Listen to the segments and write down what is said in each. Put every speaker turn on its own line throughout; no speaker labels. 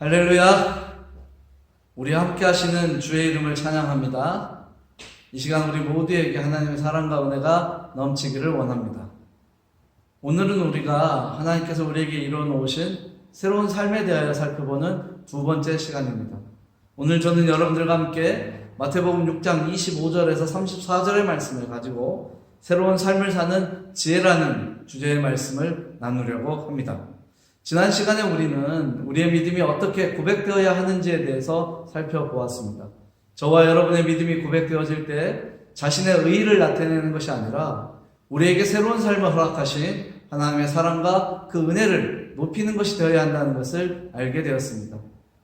할렐루야! 우리 함께 하시는 주의 이름을 찬양합니다. 이 시간 우리 모두에게 하나님의 사랑과 은혜가 넘치기를 원합니다. 오늘은 우리가 하나님께서 우리에게 이루어 놓으신 새로운 삶에 대하여 살펴보는 두 번째 시간입니다. 오늘 저는 여러분들과 함께 마태복음 6장 25절에서 34절의 말씀을 가지고 새로운 삶을 사는 지혜라는 주제의 말씀을 나누려고 합니다. 지난 시간에 우리는 우리의 믿음이 어떻게 고백되어야 하는지에 대해서 살펴보았습니다. 저와 여러분의 믿음이 고백되어질 때 자신의 의의를 나타내는 것이 아니라 우리에게 새로운 삶을 허락하신 하나님의 사랑과 그 은혜를 높이는 것이 되어야 한다는 것을 알게 되었습니다.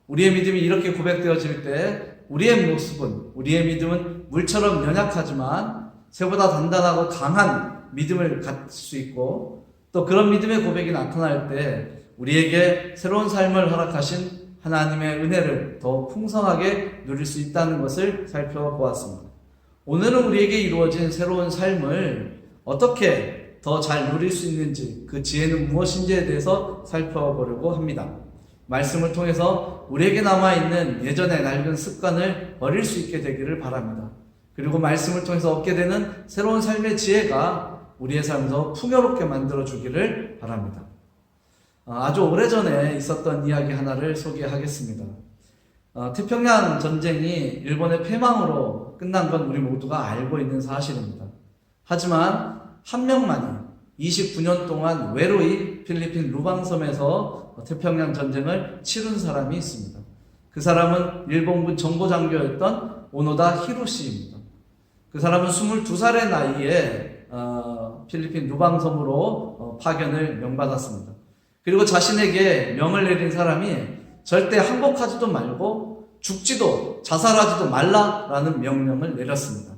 우리의 믿음이 이렇게 고백되어질 때 우리의 모습은, 우리의 믿음은 물처럼 연약하지만 새보다 단단하고 강한 믿음을 갖을 수 있고, 또 그런 믿음의 고백이 나타날 때 우리에게 새로운 삶을 허락하신 하나님의 은혜를 더 풍성하게 누릴 수 있다는 것을 살펴보았습니다. 오늘은 우리에게 이루어진 새로운 삶을 어떻게 더 잘 누릴 수 있는지, 그 지혜는 무엇인지에 대해서 살펴보려고 합니다. 말씀을 통해서 우리에게 남아있는 예전의 낡은 습관을 버릴 수 있게 되기를 바랍니다. 그리고 말씀을 통해서 얻게 되는 새로운 삶의 지혜가 우리의 삶을 더 풍요롭게 만들어주기를 바랍니다. 아주 오래전에 있었던 이야기 하나를 소개하겠습니다. 태평양 전쟁이 일본의 패망으로 끝난 건 우리 모두가 알고 있는 사실입니다. 하지만 한 명만이 29년 동안 외로이 필리핀 루방섬에서 태평양 전쟁을 치른 사람이 있습니다. 그 사람은 일본군 정보장교였던 오노다 히로시입니다. 그 사람은 22살의 나이에 필리핀 루방섬으로 파견을 명받았습니다. 그리고 자신에게 명을 내린 사람이 절대 항복하지도 말고 죽지도 자살하지도 말라라는 명령을 내렸습니다.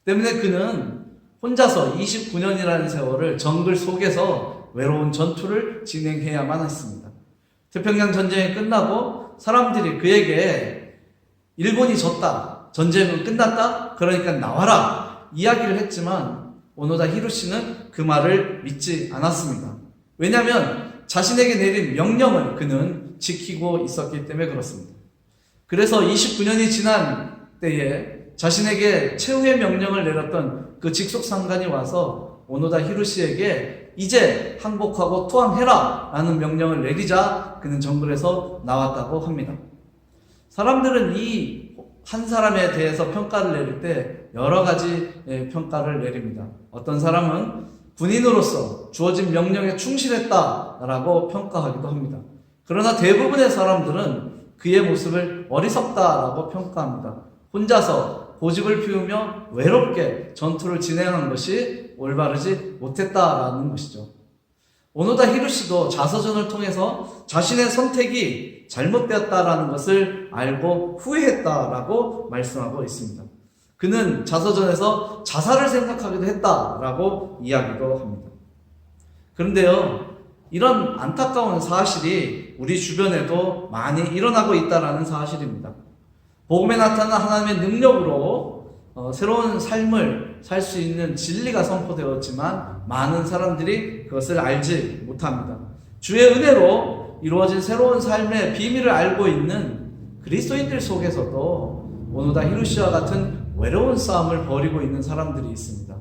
때문에 그는 혼자서 29년이라는 세월을 정글 속에서 외로운 전투를 진행해야만 했습니다. 태평양 전쟁이 끝나고 사람들이 그에게 일본이 졌다, 전쟁은 끝났다, 그러니까 나와라 이야기를 했지만 오노다 히로시는 그 말을 믿지 않았습니다. 왜냐하면 자신에게 내린 명령을 그는 지키고 있었기 때문에 그렇습니다. 그래서 29년이 지난 때에 자신에게 최후의 명령을 내렸던 그 직속상관이 와서 오노다 히로시에게 이제 항복하고 투항해라 라는 명령을 내리자 그는 정글에서 나왔다고 합니다. 사람들은 이 한 사람에 대해서 평가를 내릴 때 여러 가지 평가를 내립니다. 어떤 사람은 군인으로서 주어진 명령에 충실했다라고 평가하기도 합니다. 그러나 대부분의 사람들은 그의 모습을 어리석다라고 평가합니다. 혼자서 고집을 피우며 외롭게 전투를 진행한 것이 올바르지 못했다라는 것이죠. 오노다 히로시도 자서전을 통해서 자신의 선택이 잘못되었다라는 것을 알고 후회했다라고 말씀하고 있습니다. 그는 자서전에서 자살을 생각하기도 했다라고 이야기도 합니다. 그런데요, 이런 안타까운 사실이 우리 주변에도 많이 일어나고 있다라는 사실입니다. 복음에 나타난 하나님의 능력으로 새로운 삶을 살 수 있는 진리가 선포되었지만 많은 사람들이 그것을 알지 못합니다. 주의 은혜로 이루어진 새로운 삶의 비밀을 알고 있는 그리스도인들 속에서도 오노다 히로시와 같은 외로운 싸움을 벌이고 있는 사람들이 있습니다.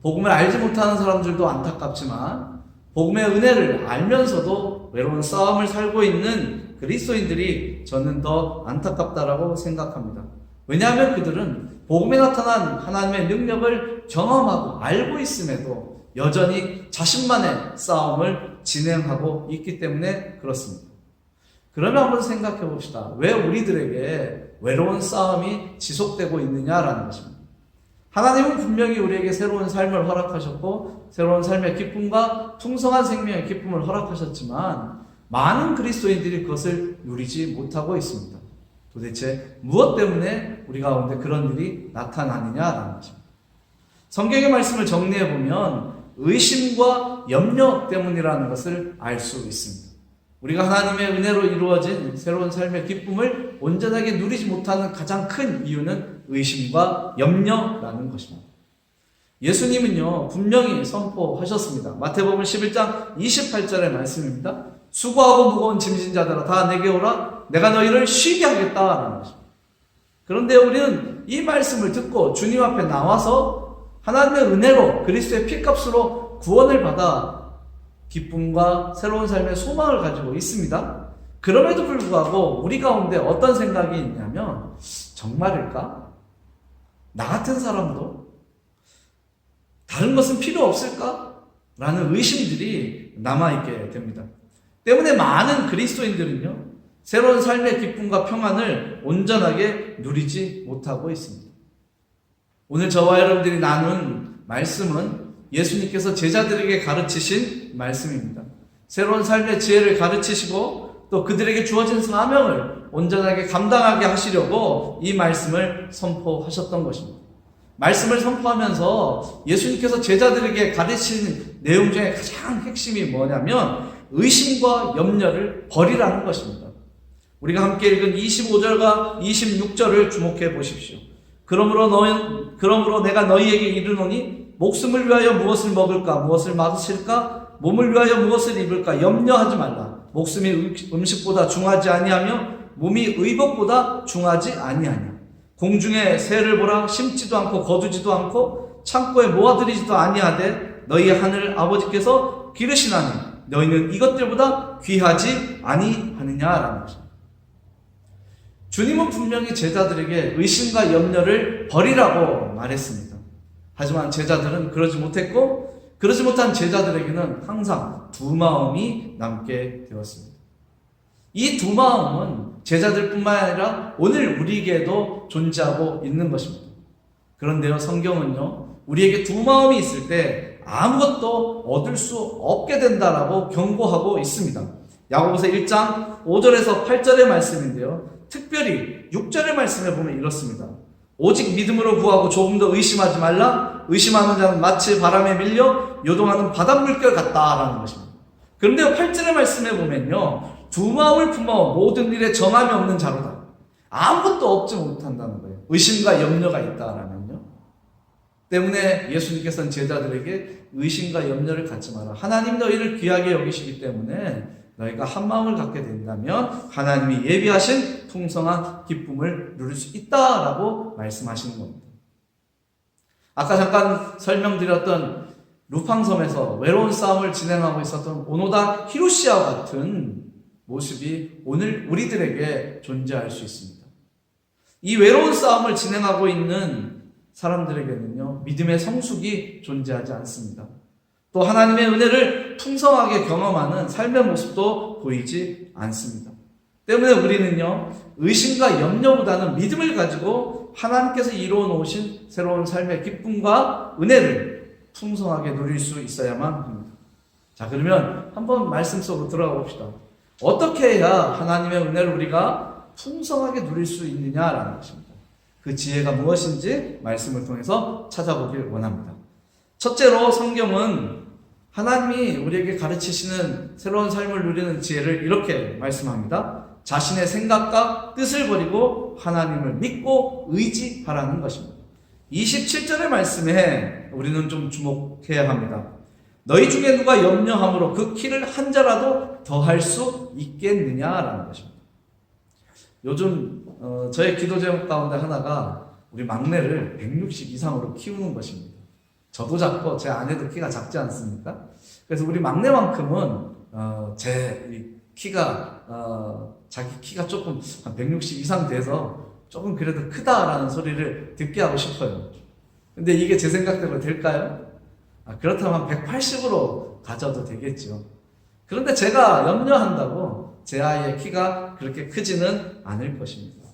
복음을 알지 못하는 사람들도 안타깝지만 복음의 은혜를 알면서도 외로운 싸움을 살고 있는 그리스도인들이 저는 더 안타깝다라고 생각합니다. 왜냐하면 그들은 복음에 나타난 하나님의 능력을 경험하고 알고 있음에도 여전히 자신만의 싸움을 진행하고 있기 때문에 그렇습니다. 그러면 한번 생각해 봅시다. 왜 우리들에게 외로운 싸움이 지속되고 있느냐라는 것입니다. 하나님은 분명히 우리에게 새로운 삶을 허락하셨고 새로운 삶의 기쁨과 풍성한 생명의 기쁨을 허락하셨지만 많은 그리스도인들이 그것을 누리지 못하고 있습니다. 도대체 무엇 때문에 우리 가운데 그런 일이 나타나느냐라는 것입니다. 성경의 말씀을 정리해보면 의심과 염려 때문이라는 것을 알 수 있습니다. 우리가 하나님의 은혜로 이루어진 새로운 삶의 기쁨을 온전하게 누리지 못하는 가장 큰 이유는 의심과 염려라는 것입니다. 예수님은요 분명히 선포하셨습니다. 마태복음 11장 28절의 말씀입니다. 수고하고 무거운 짐진 자들아 다 내게 오라. 내가 너희를 쉬게 하겠다라는 것입니다. 그런데 우리는 이 말씀을 듣고 주님 앞에 나와서 하나님의 은혜로 그리스도의 피값으로 구원을 받아 기쁨과 새로운 삶의 소망을 가지고 있습니다. 그럼에도 불구하고 우리 가운데 어떤 생각이 있냐면, 정말일까? 나 같은 사람도 다른 것은 필요 없을까? 라는 의심들이 남아있게 됩니다. 때문에 많은 그리스도인들은요, 새로운 삶의 기쁨과 평안을 온전하게 누리지 못하고 있습니다. 오늘 저와 여러분들이 나눈 말씀은 예수님께서 제자들에게 가르치신 말씀입니다. 새로운 삶의 지혜를 가르치시고 또 그들에게 주어진 사명을 온전하게 감당하게 하시려고 이 말씀을 선포하셨던 것입니다. 말씀을 선포하면서 예수님께서 제자들에게 가르치는 내용 중에 가장 핵심이 뭐냐면 의심과 염려를 버리라는 것입니다. 우리가 함께 읽은 25절과 26절을 주목해 보십시오. 그러므로 내가 너희에게 이르노니 목숨을 위하여 무엇을 먹을까 무엇을 마실까 몸을 위하여 무엇을 입을까 염려하지 말라. 목숨이 음식보다 중하지 아니하며 몸이 의복보다 중하지 아니하냐. 공중의 새를 보라. 심지도 않고 거두지도 않고 창고에 모아들이지도 아니하되 너희 하늘 아버지께서 기르시나니 너희는 이것들보다 귀하지 아니하느냐라는 것입니다. 주님은 분명히 제자들에게 의심과 염려를 버리라고 말했습니다. 하지만 제자들은 그러지 못했고, 그러지 못한 제자들에게는 항상 두 마음이 남게 되었습니다. 이 두 마음은 제자들뿐만 아니라 오늘 우리에게도 존재하고 있는 것입니다. 그런데요, 성경은요, 우리에게 두 마음이 있을 때 아무것도 얻을 수 없게 된다라고 경고하고 있습니다. 야고보서 1장 5절에서 8절의 말씀인데요, 특별히 6절의 말씀에 보면 이렇습니다. 오직 믿음으로 구하고 조금 더 의심하지 말라. 의심하는 자는 마치 바람에 밀려 요동하는 바닷물결 같다라는 것입니다. 그런데 8절의 말씀에 보면요, 두 마음을 품어 모든 일에 정함이 없는 자로다. 아무것도 얻지 못한다는 거예요. 의심과 염려가 있다라면요. 때문에 예수님께서는 제자들에게 의심과 염려를 갖지 마라. 하나님 너희를 귀하게 여기시기 때문에 너희가 한 마음을 갖게 된다면 하나님이 예비하신 풍성한 기쁨을 누릴 수 있다라고 말씀하시는 겁니다. 아까 잠깐 설명드렸던 루팡섬에서 외로운 싸움을 진행하고 있었던 오노다 히로시와 같은 모습이 오늘 우리들에게 존재할 수 있습니다. 이 외로운 싸움을 진행하고 있는 사람들에게는요, 믿음의 성숙이 존재하지 않습니다. 또 하나님의 은혜를 풍성하게 경험하는 삶의 모습도 보이지 않습니다. 때문에 우리는요, 의심과 염려보다는 믿음을 가지고 하나님께서 이루어 놓으신 새로운 삶의 기쁨과 은혜를 풍성하게 누릴 수 있어야만 합니다. 자, 그러면 한번 말씀 속으로 들어가 봅시다. 어떻게 해야 하나님의 은혜를 우리가 풍성하게 누릴 수 있느냐라는 것입니다. 그 지혜가 무엇인지 말씀을 통해서 찾아보길 원합니다. 첫째로 성경은 하나님이 우리에게 가르치시는 새로운 삶을 누리는 지혜를 이렇게 말씀합니다. 자신의 생각과 뜻을 버리고 하나님을 믿고 의지하라는 것입니다. 27절의 말씀에 우리는 좀 주목해야 합니다. 너희 중에 누가 염려함으로 그 키를 한 자라도 더할 수 있겠느냐라는 것입니다. 요즘 저의 기도 제목 가운데 하나가 우리 막내를 160 이상으로 키우는 것입니다. 저도 작고 제 아내도 키가 작지 않습니까? 그래서 우리 막내만큼은 제 키가 자기 키가 조금 한 160 이상 돼서 조금 그래도 크다라는 소리를 듣게 하고 싶어요. 근데 이게 제 생각대로 될까요? 그렇다면 180으로 가져도 되겠죠. 그런데 제가 염려한다고 제 아이의 키가 그렇게 크지는 않을 것입니다.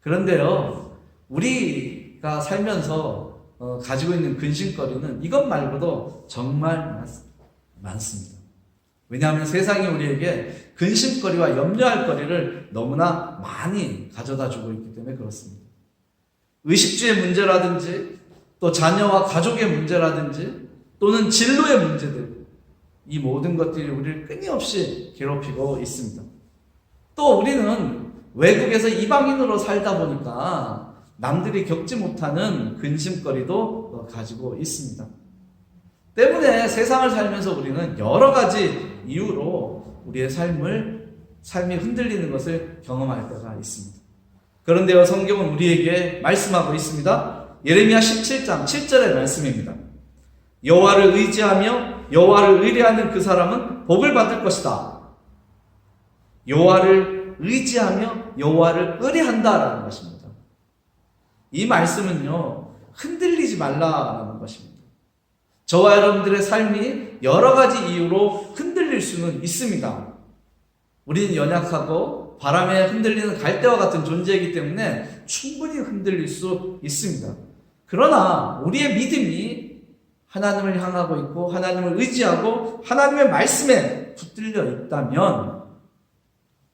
그런데요, 우리가 살면서 가지고 있는 근심거리는 이것 말고도 정말 많습니다. 왜냐하면 세상이 우리에게 근심거리와 염려할 거리를 너무나 많이 가져다 주고 있기 때문에 그렇습니다. 의식주의 문제라든지 또 자녀와 가족의 문제라든지 또는 진로의 문제들, 이 모든 것들이 우리를 끊임없이 괴롭히고 있습니다. 또 우리는 외국에서 이방인으로 살다 보니까 남들이 겪지 못하는 근심거리도 가지고 있습니다. 때문에 세상을 살면서 우리는 여러 가지 이유로 우리의 삶이 흔들리는 것을 경험할 때가 있습니다. 그런데요, 성경은 우리에게 말씀하고 있습니다. 예레미야 17장 7절의 말씀입니다. 여호와를 의지하며 여호와를 의뢰하는 그 사람은 복을 받을 것이다. 여호와를 의지하며 여호와를 의뢰한다라는 것입니다. 이 말씀은요, 흔들리지 말라라는 것입니다. 저와 여러분들의 삶이 여러 가지 이유로 흔들릴 수는 있습니다. 우리는 연약하고 바람에 흔들리는 갈대와 같은 존재이기 때문에 충분히 흔들릴 수 있습니다. 그러나 우리의 믿음이 하나님을 향하고 있고 하나님을 의지하고 하나님의 말씀에 붙들려 있다면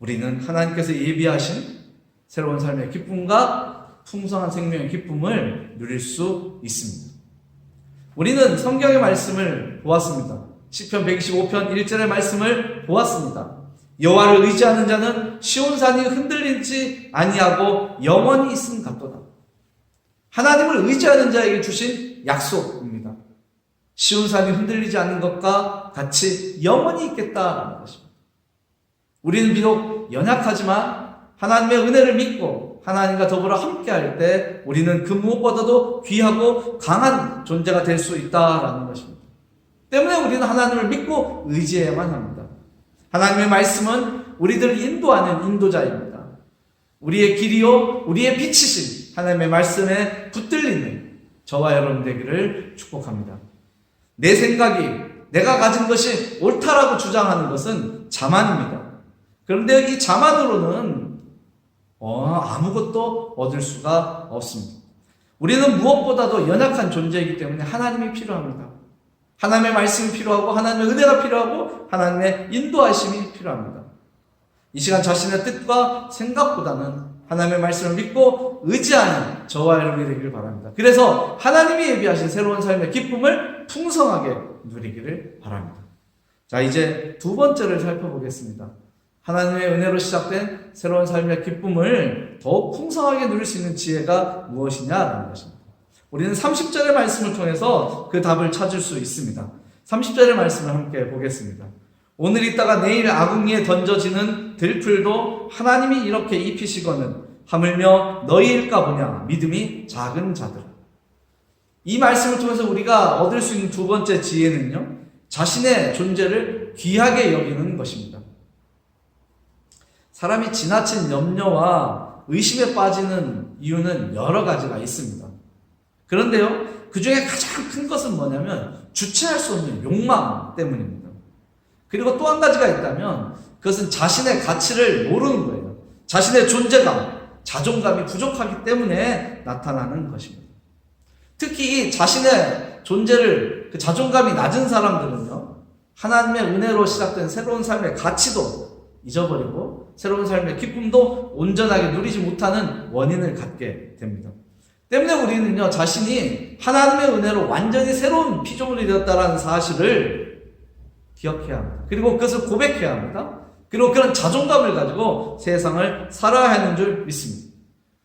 우리는 하나님께서 예비하신 새로운 삶의 기쁨과 풍성한 생명의 기쁨을 누릴 수 있습니다. 우리는 성경의 말씀을 보았습니다. 시편 125편 1절의 말씀을 보았습니다. 여호와를 의지하는 자는 시온산이 흔들리지 아니하고 영원히 있음 같도다. 하나님을 의지하는 자에게 주신 약속입니다. 시온산이 흔들리지 않는 것과 같이 영원히 있겠다라는 것입니다. 우리는 비록 연약하지만 하나님의 은혜를 믿고 하나님과 더불어 함께할 때 우리는 그 무엇보다도 귀하고 강한 존재가 될 수 있다라는 것입니다. 때문에 우리는 하나님을 믿고 의지해야만 합니다. 하나님의 말씀은 우리들을 인도하는 인도자입니다. 우리의 길이요 우리의 빛이신 하나님의 말씀에 붙들리는 저와 여러분 되기를 축복합니다. 내 생각이 내가 가진 것이 옳다라고 주장하는 것은 자만입니다. 그런데 이 자만으로는 아무것도 얻을 수가 없습니다. 우리는 무엇보다도 연약한 존재이기 때문에 하나님이 필요합니다. 하나님의 말씀이 필요하고 하나님의 은혜가 필요하고 하나님의 인도하심이 필요합니다. 이 시간 자신의 뜻과 생각보다는 하나님의 말씀을 믿고 의지하는 저와 여러분이 되기를 바랍니다. 그래서 하나님이 예비하신 새로운 삶의 기쁨을 풍성하게 누리기를 바랍니다. 자, 이제 두 번째를 살펴보겠습니다. 하나님의 은혜로 시작된 새로운 삶의 기쁨을 더욱 풍성하게 누릴 수 있는 지혜가 무엇이냐라는 것입니다. 우리는 30절의 말씀을 통해서 그 답을 찾을 수 있습니다. 30절의 말씀을 함께 보겠습니다. 오늘 있다가 내일 아궁이에 던져지는 들풀도 하나님이 이렇게 입히시거늘 하물며 너희일까 보냐 믿음이 작은 자들아. 이 말씀을 통해서 우리가 얻을 수 있는 두 번째 지혜는요, 자신의 존재를 귀하게 여기는 것입니다. 사람이 지나친 염려와 의심에 빠지는 이유는 여러 가지가 있습니다. 그런데요, 그 중에 가장 큰 것은 뭐냐면 주체할 수 없는 욕망 때문입니다. 그리고 또 한 가지가 있다면 그것은 자신의 가치를 모르는 거예요. 자신의 존재감, 자존감이 부족하기 때문에 나타나는 것입니다. 특히 이 자신의 존재를, 그 자존감이 낮은 사람들은요, 하나님의 은혜로 시작된 새로운 삶의 가치도 잊어버리고 새로운 삶의 기쁨도 온전하게 누리지 못하는 원인을 갖게 됩니다. 때문에 우리는요, 자신이 하나님의 은혜로 완전히 새로운 피조물이 되었다는 사실을 기억해야 합니다. 그리고 그것을 고백해야 합니다. 그리고 그런 자존감을 가지고 세상을 살아야 하는 줄 믿습니다.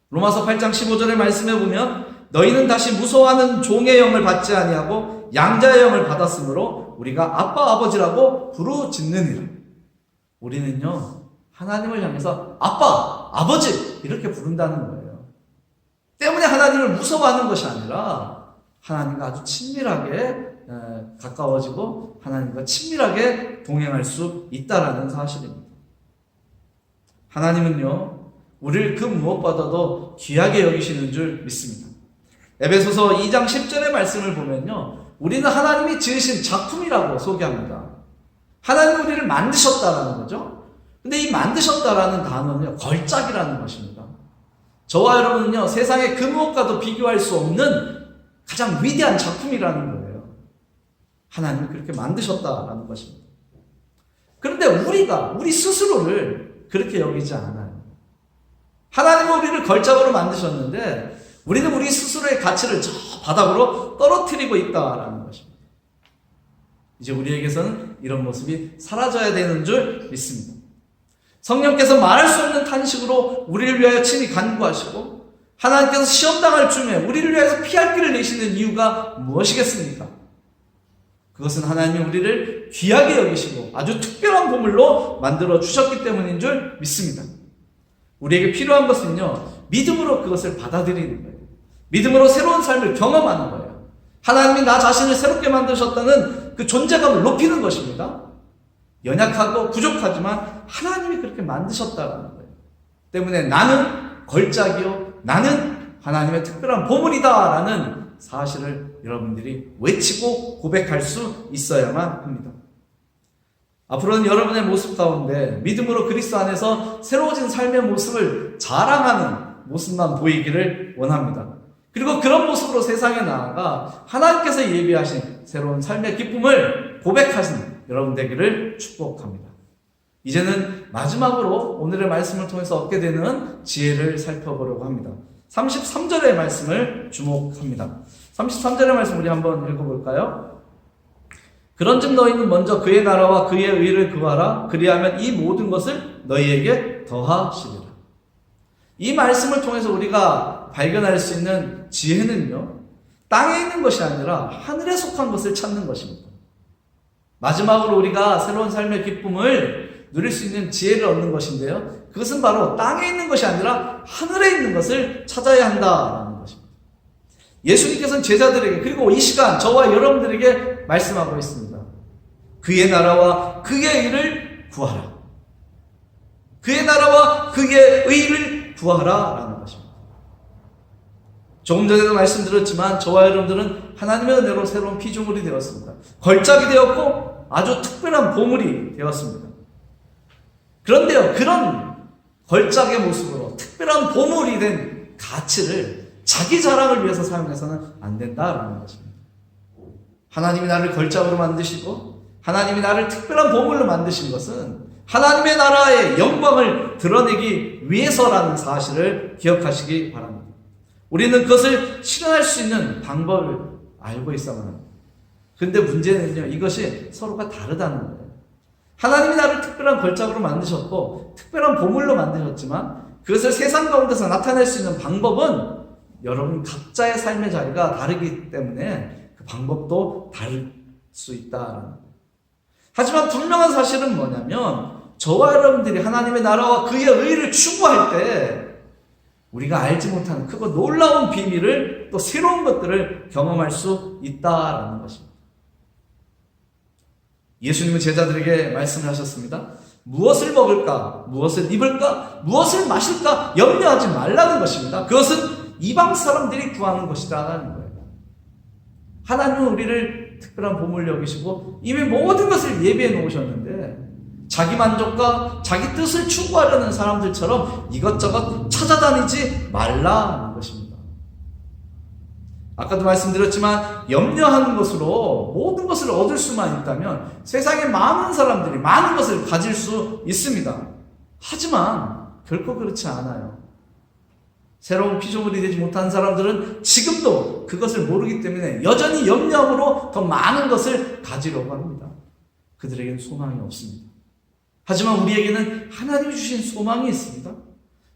로마서 8장 15절의 말씀에 보면 너희는 다시 무서워하는 종의 영을 받지 아니하고 양자의 영을 받았으므로 우리가 아빠 아버지라고 부르짖느니라. 우리는요, 하나님을 향해서 아빠, 아버지 이렇게 부른다는 거예요. 때문에 하나님을 무서워하는 것이 아니라 하나님과 아주 친밀하게 가까워지고 하나님과 친밀하게 동행할 수 있다라는 사실입니다. 하나님은요, 우리를 그 무엇보다도 귀하게 여기시는 줄 믿습니다. 에베소서 2장 10절의 말씀을 보면요, 우리는 하나님이 지으신 작품이라고 소개합니다. 하나님이 우리를 만드셨다라는 거죠. 근데 이 만드셨다라는 단어는요, 걸작이라는 것입니다. 저와 여러분은요, 세상의 그 무엇과도 비교할 수 없는 가장 위대한 작품이라는 거예요. 하나님이 그렇게 만드셨다라는 것입니다. 그런데 우리 스스로를 그렇게 여기지 않아요. 하나님은 우리를 걸작으로 만드셨는데 우리는 우리 스스로의 가치를 저 바닥으로 떨어뜨리고 있다라는 것입니다. 이제 우리에게서는 이런 모습이 사라져야 되는 줄 믿습니다. 성령께서 말할 수 없는 탄식으로 우리를 위하여 친히 간구하시고 하나님께서 시험당할 쯤에 우리를 위해서 피할 길을 내시는 이유가 무엇이겠습니까? 그것은 하나님이 우리를 귀하게 여기시고 아주 특별한 보물로 만들어 주셨기 때문인 줄 믿습니다. 우리에게 필요한 것은요, 믿음으로 그것을 받아들이는 거예요. 믿음으로 새로운 삶을 경험하는 거예요. 하나님이 나 자신을 새롭게 만드셨다는 그 존재감을 높이는 것입니다. 연약하고 부족하지만 하나님이 그렇게 만드셨다는 거예요. 때문에 나는 걸작이요, 나는 하나님의 특별한 보물이다라는 사실을 여러분들이 외치고 고백할 수 있어야만 합니다. 앞으로는 여러분의 모습 가운데 믿음으로 그리스도 안에서 새로워진 삶의 모습을 자랑하는 모습만 보이기를 원합니다. 그리고 그런 모습으로 세상에 나아가 하나님께서 예비하신 새로운 삶의 기쁨을 고백하시는 여러분 되기를 축복합니다. 이제는 마지막으로 오늘의 말씀을 통해서 얻게 되는 지혜를 살펴보려고 합니다. 33절의 말씀을 주목합니다. 33절의 말씀 우리 한번 읽어볼까요? 그런즉 너희는 먼저 그의 나라와 그의 의를 구하라. 그리하면 이 모든 것을 너희에게 더하시리라. 이 말씀을 통해서 우리가 발견할 수 있는 지혜는요, 땅에 있는 것이 아니라 하늘에 속한 것을 찾는 것입니다. 마지막으로 우리가 새로운 삶의 기쁨을 누릴 수 있는 지혜를 얻는 것인데요, 그것은 바로 땅에 있는 것이 아니라 하늘에 있는 것을 찾아야 한다라는 것입니다. 예수님께서는 제자들에게, 그리고 이 시간 저와 여러분들에게 말씀하고 있습니다. 그의 나라와 그의 의를 구하라. 그의 나라와 그의 의를 구하라 라는 것입니다. 조금 전에도 말씀드렸지만 저와 여러분들은 하나님의 은혜로 새로운 피조물이 되었습니다. 걸작이 되었고 아주 특별한 보물이 되었습니다. 그런데요, 그런 걸작의 모습으로 특별한 보물이 된 가치를 자기 자랑을 위해서 사용해서는 안 된다라는 것입니다. 하나님이 나를 걸작으로 만드시고 하나님이 나를 특별한 보물로 만드신 것은 하나님의 나라의 영광을 드러내기 위해서라는 사실을 기억하시기 바랍니다. 우리는 그것을 실현할 수 있는 방법을 알고 있어야만 합니다. 그런데 문제는요, 이것이 서로가 다르다는 거예요. 하나님이 나를 특별한 걸작으로 만드셨고 특별한 보물로 만드셨지만 그것을 세상 가운데서 나타낼 수 있는 방법은 여러분 각자의 삶의 자리가 다르기 때문에 그 방법도 다를 수 있다라는 거예요. 하지만 분명한 사실은 뭐냐면 저와 여러분들이 하나님의 나라와 그의 의를 추구할 때 우리가 알지 못하는 크고 놀라운 비밀을, 또 새로운 것들을 경험할 수 있다라는 것입니다. 예수님은 제자들에게 말씀을 하셨습니다. 무엇을 먹을까, 무엇을 입을까, 무엇을 마실까 염려하지 말라는 것입니다. 그것은 이방 사람들이 구하는 것이다라는 거예요. 하나님은 우리를 특별한 보물로 여기시고 이미 모든 것을 예비해 놓으셨는데 자기 만족과 자기 뜻을 추구하려는 사람들처럼 이것저것 찾아다니지 말라는 것입니다. 아까도 말씀드렸지만 염려하는 것으로 모든 것을 얻을 수만 있다면 세상에 많은 사람들이 많은 것을 가질 수 있습니다. 하지만 결코 그렇지 않아요. 새로운 피조물이 되지 못한 사람들은 지금도 그것을 모르기 때문에 여전히 염려함으로 더 많은 것을 가지려고 합니다. 그들에게는 소망이 없습니다. 하지만 우리에게는 하나님이 주신 소망이 있습니다.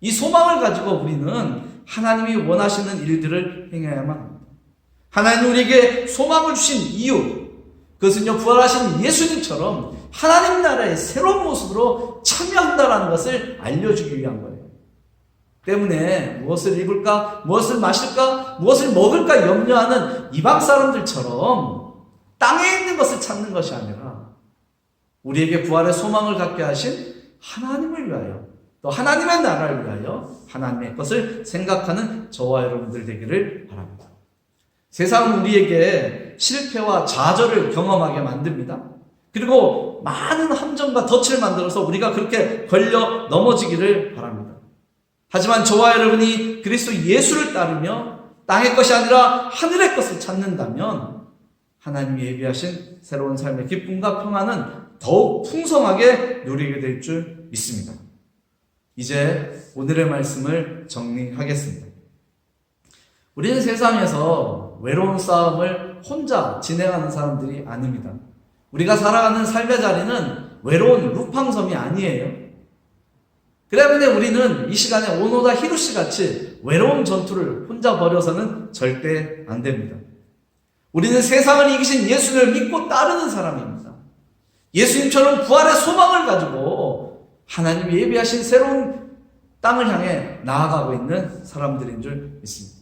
이 소망을 가지고 우리는 하나님이 원하시는 일들을 행해야만 합니다. 하나님이 우리에게 소망을 주신 이유, 그것은요, 부활하신 예수님처럼 하나님 나라의 새로운 모습으로 참여한다는 것을 알려주기 위한 거예요. 때문에 무엇을 입을까, 무엇을 마실까, 무엇을 먹을까 염려하는 이방 사람들처럼 땅에 있는 것을 찾는 것이 아니라 우리에게 부활의 소망을 갖게 하신 하나님을 위하여, 또 하나님의 나라를 위하여 하나님의 것을 생각하는 저와 여러분들 되기를 바랍니다. 세상은 우리에게 실패와 좌절을 경험하게 만듭니다. 그리고 많은 함정과 덫을 만들어서 우리가 그렇게 걸려 넘어지기를 바랍니다. 하지만 저와 여러분이 그리스도 예수를 따르며 땅의 것이 아니라 하늘의 것을 찾는다면 하나님이 예비하신 새로운 삶의 기쁨과 평안은 더욱 풍성하게 누리게 될 줄 믿습니다. 이제 오늘의 말씀을 정리하겠습니다. 우리는 세상에서 외로운 싸움을 혼자 진행하는 사람들이 아닙니다. 우리가 살아가는 삶의 자리는 외로운 루팡섬이 아니에요. 그렇기 때문에 우리는 이 시간에 오노다 히로시 같이 외로운 전투를 혼자 벌여서는 절대 안 됩니다. 우리는 세상을 이기신 예수를 믿고 따르는 사람입니다. 예수님처럼 부활의 소망을 가지고 하나님이 예비하신 새로운 땅을 향해 나아가고 있는 사람들인 줄 믿습니다.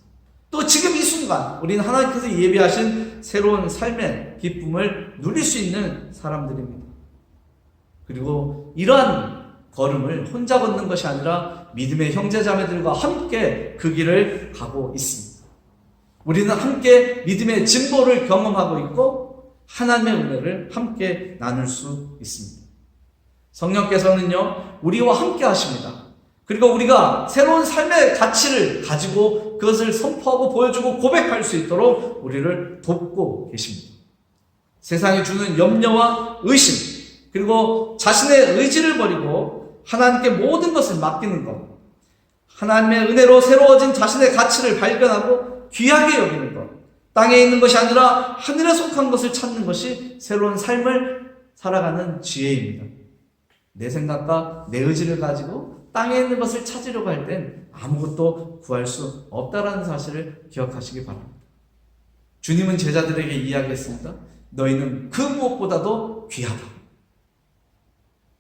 또 지금 이 순간 우리는 하나님께서 예비하신 새로운 삶의 기쁨을 누릴 수 있는 사람들입니다. 그리고 이러한 걸음을 혼자 걷는 것이 아니라 믿음의 형제자매들과 함께 그 길을 가고 있습니다. 우리는 함께 믿음의 진보를 경험하고 있고 하나님의 은혜를 함께 나눌 수 있습니다. 성령께서는요, 우리와 함께 하십니다. 그리고 우리가 새로운 삶의 가치를 가지고 그것을 선포하고 보여주고 고백할 수 있도록 우리를 돕고 계십니다. 세상이 주는 염려와 의심, 그리고 자신의 의지를 버리고 하나님께 모든 것을 맡기는 것, 하나님의 은혜로 새로워진 자신의 가치를 발견하고 귀하게 여기는 것, 땅에 있는 것이 아니라 하늘에 속한 것을 찾는 것이 새로운 삶을 살아가는 지혜입니다. 내 생각과 내 의지를 가지고 땅에 있는 것을 찾으려고 할 땐 아무것도 구할 수 없다라는 사실을 기억하시기 바랍니다. 주님은 제자들에게 이야기했습니다. 너희는 그 무엇보다도 귀하다.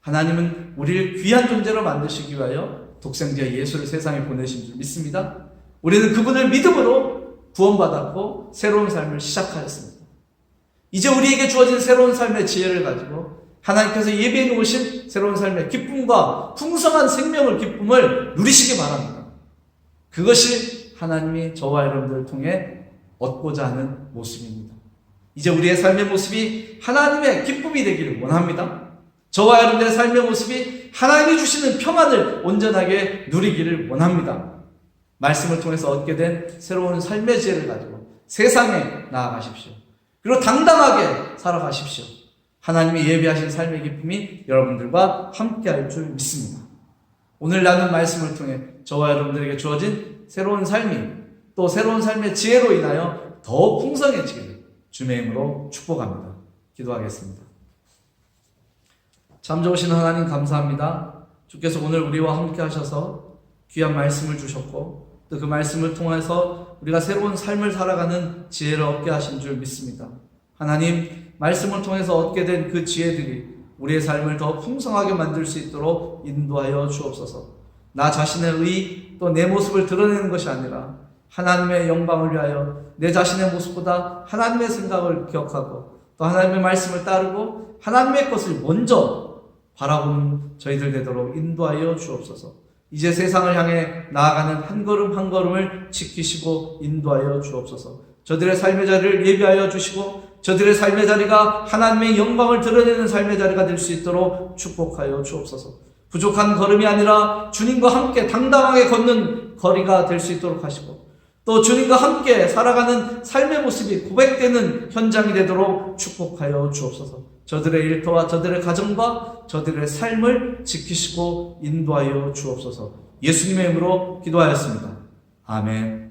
하나님은 우리를 귀한 존재로 만드시기 위하여 독생자 예수를 세상에 보내신 줄 믿습니다. 우리는 그분을 믿음으로 구원받았고 새로운 삶을 시작하였습니다. 이제 우리에게 주어진 새로운 삶의 지혜를 가지고 하나님께서 예비해 놓으신 새로운 삶의 기쁨과 풍성한 생명을 기쁨을 누리시기 바랍니다. 그것이 하나님이 저와 여러분들을 통해 얻고자 하는 모습입니다. 이제 우리의 삶의 모습이 하나님의 기쁨이 되기를 원합니다. 저와 여러분들의 삶의 모습이 하나님이 주시는 평안을 온전하게 누리기를 원합니다. 말씀을 통해서 얻게 된 새로운 삶의 지혜를 가지고 세상에 나아가십시오. 그리고 당당하게 살아가십시오. 하나님이 예비하신 삶의 기쁨이 여러분들과 함께할 줄 믿습니다. 오늘 나눈 말씀을 통해 저와 여러분들에게 주어진 새로운 삶이 또 새로운 삶의 지혜로 인하여 더 풍성해지기를 주님의 이름으로 축복합니다. 기도하겠습니다. 참 좋으신 하나님 감사합니다. 주께서 오늘 우리와 함께 하셔서 귀한 말씀을 주셨고 또 그 말씀을 통해서 우리가 새로운 삶을 살아가는 지혜를 얻게 하신 줄 믿습니다. 하나님, 말씀을 통해서 얻게 된 그 지혜들이 우리의 삶을 더 풍성하게 만들 수 있도록 인도하여 주옵소서. 나 자신의 의 또 내 모습을 드러내는 것이 아니라 하나님의 영광을 위하여 내 자신의 모습보다 하나님의 생각을 기억하고 또 하나님의 말씀을 따르고 하나님의 것을 먼저 바라보는 저희들 되도록 인도하여 주옵소서. 이제 세상을 향해 나아가는 한 걸음 한 걸음을 지키시고 인도하여 주옵소서. 저들의 삶의 자리를 예비하여 주시고 저들의 삶의 자리가 하나님의 영광을 드러내는 삶의 자리가 될 수 있도록 축복하여 주옵소서. 부족한 걸음이 아니라 주님과 함께 당당하게 걷는 거리가 될 수 있도록 하시고 또 주님과 함께 살아가는 삶의 모습이 고백되는 현장이 되도록 축복하여 주옵소서. 저들의 일터와 저들의 가정과 저들의 삶을 지키시고 인도하여 주옵소서. 예수님의 이름으로 기도하였습니다. 아멘.